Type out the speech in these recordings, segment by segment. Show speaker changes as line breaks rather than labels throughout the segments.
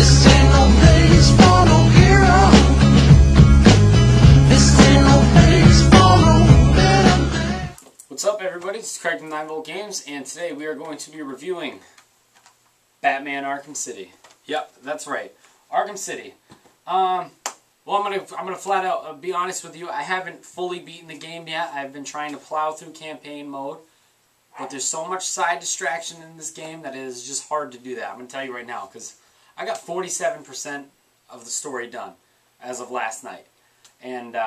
This ain't no place for no hero. This ain't no place for no better man.
What's up, everybody? This is Craig from 9 Volt Games, and today we are going to be reviewing Batman Arkham City. Yep, that's right, Arkham City. Well, I'm gonna flat out be honest with you. I haven't fully beaten the game yet. I've been trying to plow through campaign mode, but there's so much side distraction in this game that it is just hard to do that. I'm gonna tell you right now, because I got 47% of the story done as of last night, and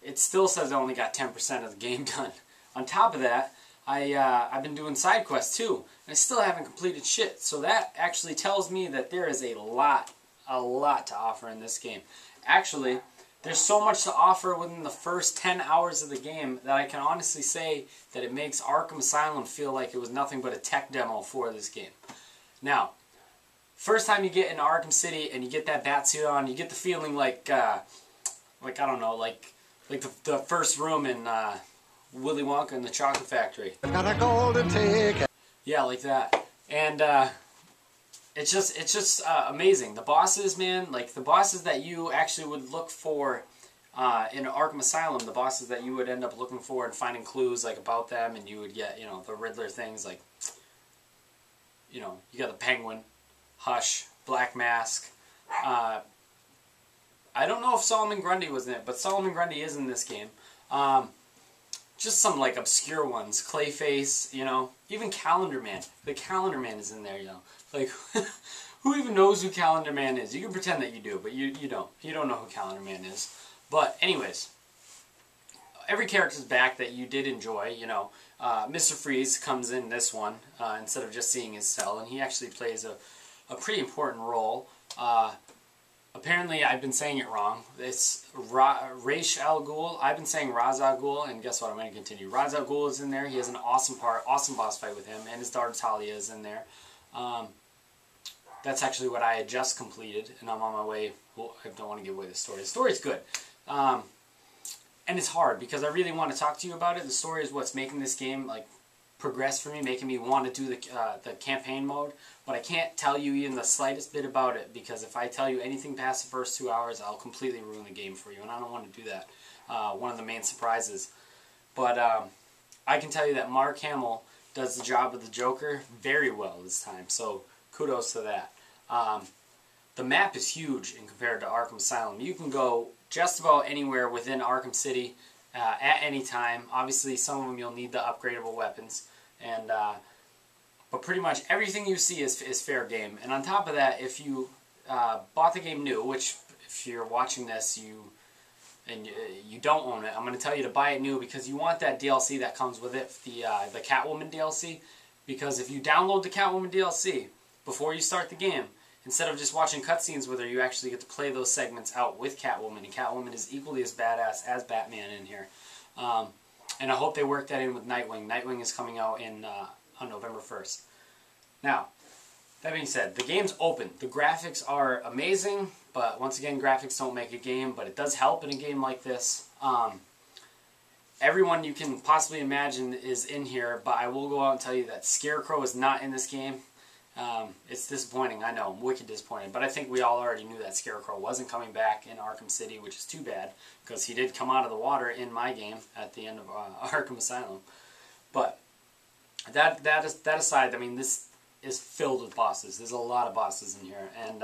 it still says I only got 10% of the game done. On top of that, I've been doing side quests too, and I still haven't completed shit. So that actually tells me that there is a lot to offer in this game. Actually, there's so much to offer within the first 10 hours of the game that I can honestly say that it makes Arkham Asylum feel like it was nothing but a tech demo for this game. Now, first time you get into Arkham City and you get that batsuit on, you get the feeling like I don't know, like the first room in Willy Wonka and the Chocolate Factory.
Got a golden ticket.
Yeah, like that. And it's just amazing. The bosses, man, like the bosses that you actually would look for in Arkham Asylum, the bosses that you would end up looking for and finding clues like about them, and you would get, you know, the Riddler things like, you know, you got the Penguin, Hush, Black Mask. I don't know if Solomon Grundy was in it, but Solomon Grundy is in this game. Just some like obscure ones, Clayface, you know, even Calendar Man. The Calendar Man is in there, you know. Like, who even knows who Calendar Man is? You can pretend that you do, but you don't. You don't know who Calendar Man is. But anyways, every character's back that you did enjoy, you know. Mr. Freeze comes in this one instead of just seeing his cell, and he actually plays a pretty important role. Apparently, I've been saying it wrong. It's Ra's al Ghul. I've been saying Ra's al Ghul, and guess what? I'm going to continue. Ra's al Ghul is in there. He has an awesome boss fight with him, and his daughter Talia is in there. That's actually what I had just completed, and I'm on my way. Well, I don't want to give away the story. The story's good. And it's hard, because I really want to talk to you about it. The story is what's making this game, like, progress for me, making me want to do the campaign mode, but I can't tell you even the slightest bit about it, because if I tell you anything past the first 2 hours, I'll completely ruin the game for you, and I don't want to do that. One of the main surprises. But I can tell you that Mark Hamill does the job of the Joker very well this time, so kudos to that. The map is huge in compared to Arkham Asylum. You can go just about anywhere within Arkham City at any time. Obviously, some of them you'll need the upgradable weapons, and but pretty much everything you see is fair game. And on top of that, if you bought the game new, which if you're watching this you don't own it, I'm going to tell you to buy it new, because you want that DLC that comes with it, the Catwoman DLC. Because if you download the Catwoman DLC before you start the game, instead of just watching cutscenes with her, you actually get to play those segments out with Catwoman, and Catwoman is equally as badass as Batman in here. And I hope they work that in with Nightwing. Nightwing is coming out on November 1st. Now, that being said, the game's open. The graphics are amazing, but once again, graphics don't make a game, but it does help in a game like this. Everyone you can possibly imagine is in here, but I will go out and tell you that Scarecrow is not in this game. It's disappointing, I know, I'm wicked disappointed, but I think we all already knew that Scarecrow wasn't coming back in Arkham City, which is too bad, because he did come out of the water in my game at the end of Arkham Asylum. But that aside, I mean, this is filled with bosses. There's a lot of bosses in here, and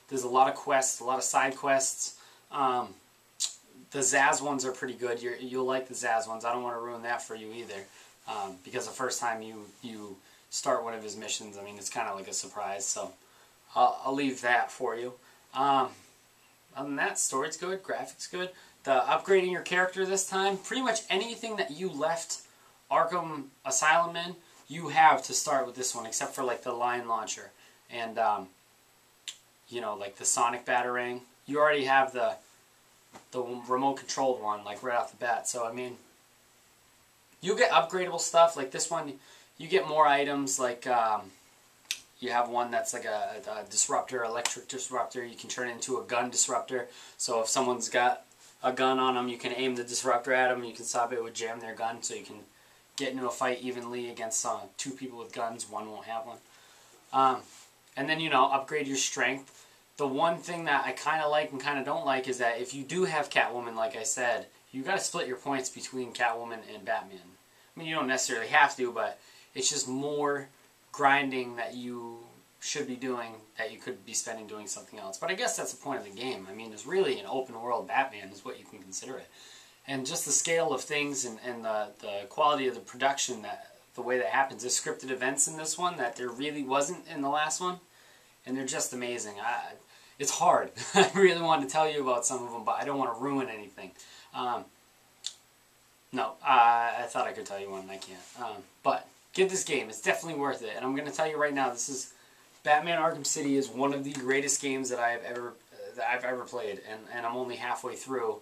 there's a lot of quests, a lot of side quests. The Zaz ones are pretty good. You'll like the Zaz ones. I don't want to ruin that for you either, because the first time you start one of his missions, I mean, it's kind of like a surprise, so I'll leave that for you. Other than that, story's good, graphics good. The upgrading your character this time, pretty much anything that you left Arkham Asylum in, you have to start with this one, except for like the line launcher and you know, like the sonic batarang. You already have the remote controlled one, like right off the bat. So I mean, you get upgradable stuff like this one. You get more items, like you have one that's like a disruptor, electric disruptor. You can turn it into a gun disruptor. So if someone's got a gun on them, you can aim the disruptor at them, and you can stop it with jam their gun, so you can get into a fight evenly against two people with guns. One won't have one. And then, you know, upgrade your strength. The one thing that I kind of like and kind of don't like is that if you do have Catwoman, like I said, you got to split your points between Catwoman and Batman. I mean, you don't necessarily have to, but it's just more grinding that you should be doing that you could be spending doing something else. But I guess that's the point of the game. I mean, it's really an open world Batman is what you can consider it. And just the scale of things and the quality of the production, that the way that happens. There's scripted events in this one that there really wasn't in the last one. And they're just amazing. It's hard. I really wanted to tell you about some of them, but I don't want to ruin anything. No, I thought I could tell you one, and I can't. But get this game. It's definitely worth it. And I'm going to tell you right now, this is Batman Arkham City is one of the greatest games that I've ever played, and I'm only halfway through.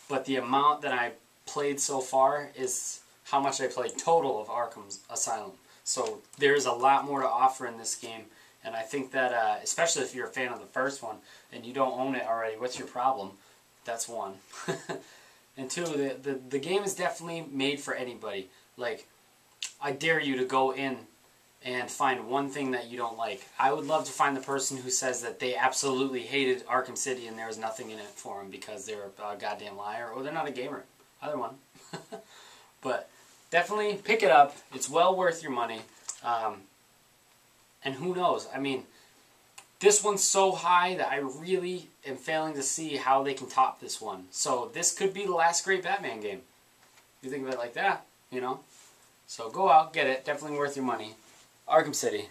But the amount that I played so far is how much I played total of Arkham Asylum. So there's a lot more to offer in this game, and I think that, especially if you're a fan of the first one and you don't own it already, what's your problem? That's one. And two, the game is definitely made for anybody. Like, I dare you to go in and find one thing that you don't like. I would love to find the person who says that they absolutely hated Arkham City and there was nothing in it for them because they're a goddamn liar or they're not a gamer. Either one. But definitely pick it up. It's well worth your money. And who knows? I mean, this one's so high that I really am failing to see how they can top this one. So this could be the last great Batman game. You think of it like that, you know? So go out, get it. Definitely worth your money. Arkham City.